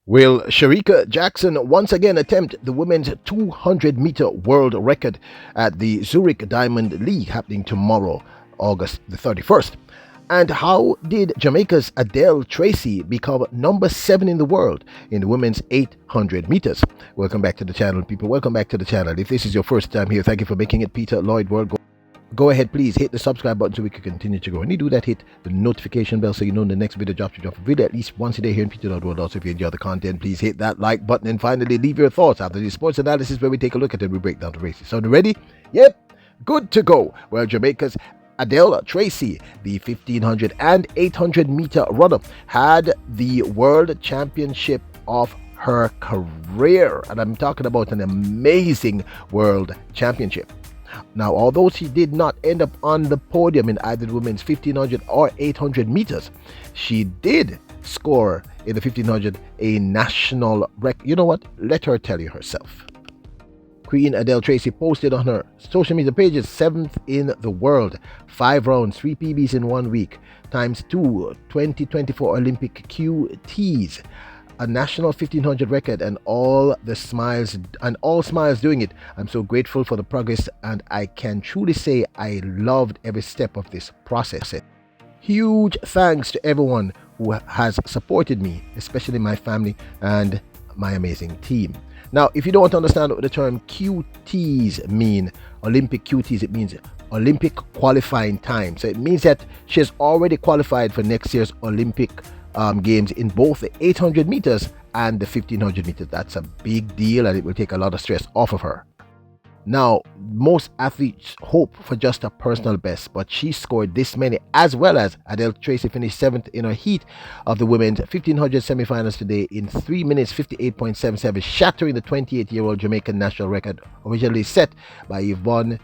Will Shericka Jackson once again attempt the women's 200-meter world record at the Zurich Diamond League happening tomorrow, August the 31st? And how did Jamaica's Adelle Tracy become number 7 in the world in the women's 800 meters? Welcome back to the channel, people. Welcome back to the channel. If this is your first time here, thank you for making it. Peter Lloyd World. Go ahead, please hit the subscribe button so we can continue to grow. When you do that, hit the notification bell so you know when the next video drops. You drop a video at least once a day here in Peter Lloyd World. Also, if you enjoy the content, please hit that like button. And finally, leave your thoughts after the sports analysis where we take a look at it and we break down the races. So, ready? Yep, good to go. Well, Jamaica's Adele Tracy, the 1500 and 800 meter runner, had the world championship of her career. And I'm talking about an amazing world championship. Now, although she did not end up on the podium in either the women's 1500 or 800 meters, she did score in the 1500 a national record. You know what? Let her tell you herself. Queen Adele Tracy posted on her social media pages 7th in the world, 5 rounds, 3 PBs in 1 week, times 2 2024 Olympic QTs. A national 1500 record and all smiles doing it. I'm so grateful for the progress and I can truly say I loved every step of this process. Huge thanks to everyone who has supported me, especially my family and my amazing team. Now, if you don't understand what the term QTs mean, Olympic QTs, it means Olympic qualifying time. So it means that she has already qualified for next year's Olympic games in both the 800 meters and the 1500 meters. That's a big deal and it will take a lot of stress off of her. Now, most athletes hope for just a personal best, but she scored this many, as well as Adele Tracy finished 7th in her heat of the women's 1500 semifinals today in 3 minutes 58.77, shattering the 28-year-old Jamaican national record originally set by Yvonne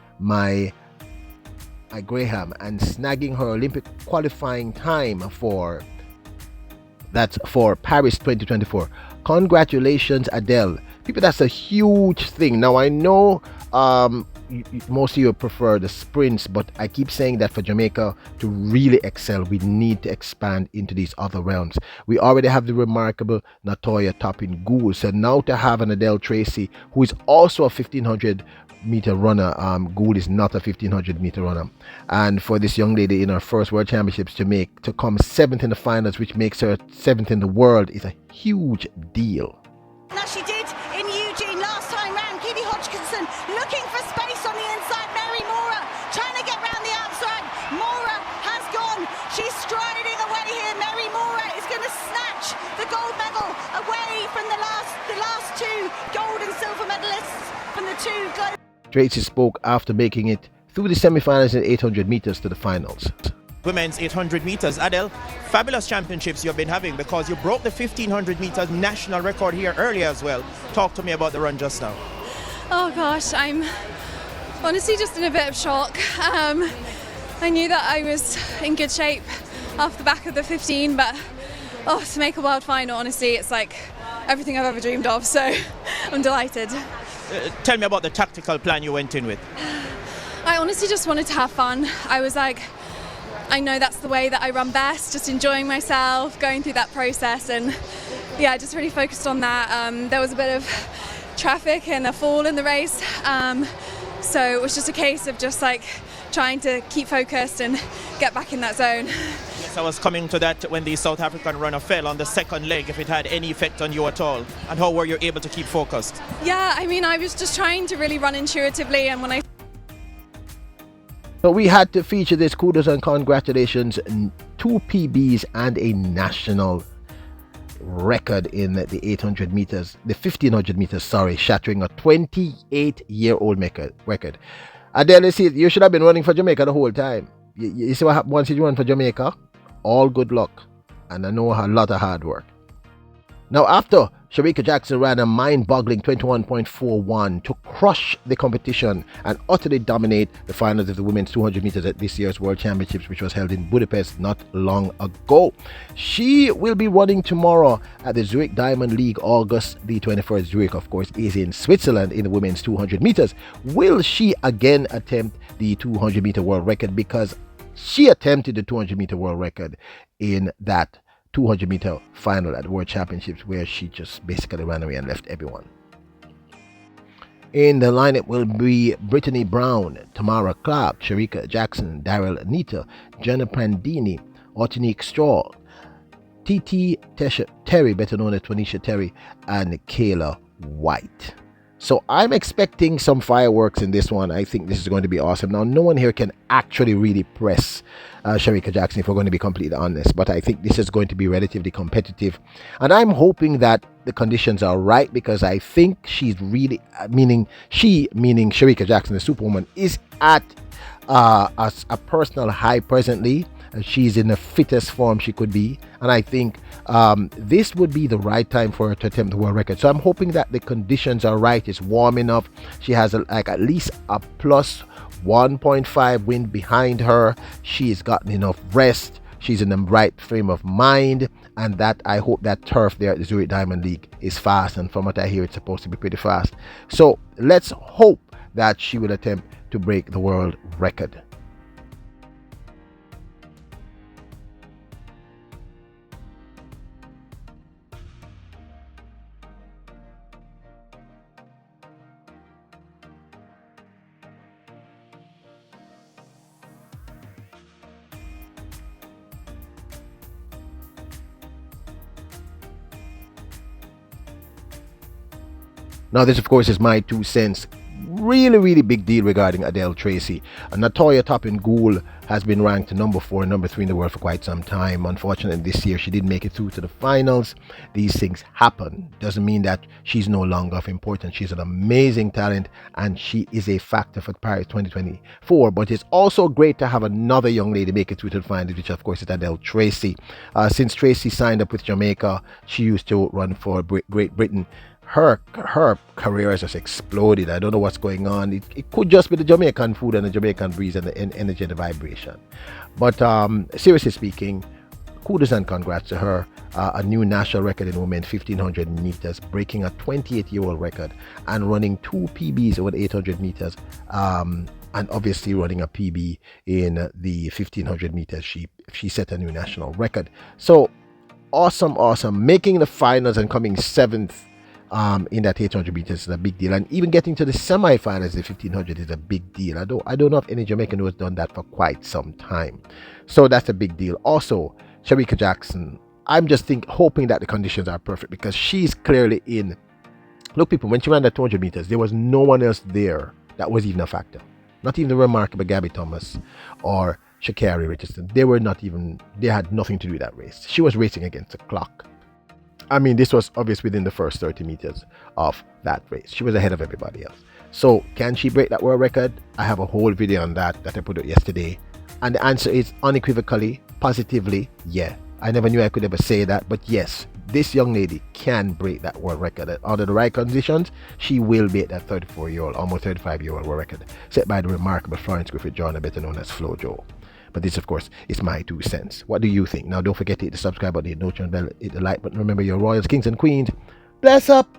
Graham and snagging her Olympic qualifying time for Paris 2024. Congratulations, Adele. People, that's a huge thing. Now, I know most of you prefer the sprints, but I keep saying that for Jamaica to really excel, we need to expand into these other realms. We already have the remarkable Natoya Topping Gould. So now to have an Adele Tracy, who is also a 1500 meter runner. Gould is not a 1500 meter runner, and for this young lady in her first world championships to come 7th in the finals, which makes her 7th in the world, is a huge deal. Now she did in Eugene last time round. Kitty Hodgkinson looking for space on the inside. Mary Mora trying to get round the outside. Mora has gone. She's striding away here. Mary Mora is going to snatch the gold medal away from the last two gold and silver medalists from the two global. Tracy spoke after making it through the semifinals in 800 meters to the finals. Women's 800 meters. Adele, fabulous championships you've been having because you broke the 1500 meters national record here earlier as well. Talk to me about the run just now. Oh gosh, I'm honestly just in a bit of shock. I knew that I was in good shape off the back of the 15, but to make a world final, honestly, it's like everything I've ever dreamed of, so I'm delighted. Tell me about the tactical plan you went in with. I honestly just wanted to have fun. I was like, I know that's the way that I run best, just enjoying myself, going through that process, and yeah, just really focused on that. There was a bit of traffic and a fall in the race, so it was just a case of just like trying to keep focused and get back in that zone. Yes, I was coming to that when the South African runner fell on the second leg, if it had any effect on you at all, and how were you able to keep focused? Yeah, I mean, I was just trying to really run intuitively, and when I... So we had to feature this. Kudos and congratulations. 2 PBs and a national record in the 800 meters, the 1500 meters, shattering a 28-year-old record. Adele, you should have been running for Jamaica the whole time. You see what happened once you run for Jamaica? All good luck. And I know a lot of hard work. Now, after Shericka Jackson ran a mind-boggling 21.41 to crush the competition and utterly dominate the finals of the women's 200 meters at this year's World Championships, which was held in Budapest not long ago. She will be running tomorrow at the Zurich Diamond League, August the 21st. Zurich, of course, is in Switzerland in the women's 200 meters. Will she again attempt the 200 meter world record? Because she attempted the 200 meter world record in that 200-meter final at the World Championships, where she just basically ran away and left everyone. In the lineup will be Brittany Brown, Tamara Clark, Shericka Jackson, Daryl Anita, Jenna Pandini, Otanique Stroll, TT Terry, better known as Twanisha Terry, and Kayla White. So I'm expecting some fireworks in this one. I think this is going to be awesome. Now, no one here can actually really press Shericka Jackson, if we're going to be completely honest, but I think this is going to be relatively competitive, and I'm hoping that the conditions are right, because I think she's really, meaning Shericka Jackson, the Superwoman, is at a personal high presently. She's in the fittest form she could be, and I think this would be the right time for her to attempt the world record. So I'm hoping that the conditions are right. It's warm enough. She has at least a plus 1.5 wind behind her. She's gotten enough rest. She's in the right frame of mind, and that I hope that turf there at the Zurich Diamond League is fast, and from what I hear, it's supposed to be pretty fast. So let's hope that she will attempt to break the world record. Now, this, of course, is my 2 cents. Really big deal regarding Adelle Tracy. Natoya Topping-Gould has been ranked number 4 and number 3 in the world for quite some time. Unfortunately, this year she didn't make it through to the finals. These things happen. Doesn't mean that she's no longer of importance. She's an amazing talent, and she is a factor for Paris 2024. But it's also great to have another young lady make it through to the finals, which of course is Adelle Tracy. Since Tracy signed up with Jamaica, she used to run for Great Britain. Her career has just exploded. I don't know what's going on. It could just be the Jamaican food and the Jamaican breeze and the energy and the vibration. But seriously speaking, kudos and congrats to her. A new national record in women's 1500 meters, breaking a 28-year-old record and running 2 PBs over the 800 meters. And obviously running a PB in the 1500 meters. She set a new national record. So awesome. Making the finals and coming 7th in that 800 meters is a big deal, and even getting to the semi-finals in 1500 is a big deal. I don't know if any Jamaican who has done that for quite some time, so that's a big deal. Also, Shericka Jackson, I'm just hoping that the conditions are perfect, because she's clearly in. Look, people, when she ran that 200 meters, there was no one else there that was even a factor. Not even the remarkable Gabby Thomas or Sha'Carri Richardson. They had nothing to do with that race. She was racing against the clock. I mean, this was obvious within the first 30 meters of that race. She was ahead of everybody else. So, can she break that world record? I have a whole video on that I put out yesterday. And the answer is unequivocally, positively, yeah. I never knew I could ever say that, but yes, this young lady can break that world record. Under the right conditions, she will beat that 34-year-old, almost 35-year-old world record set by the remarkable Florence Griffith Joyner, better known as Flojo. But this, of course, is my 2 cents. What do you think? Now, don't forget to hit the subscribe button, hit the notification bell, hit the like button. Remember, you're royals, kings, and queens. Bless up!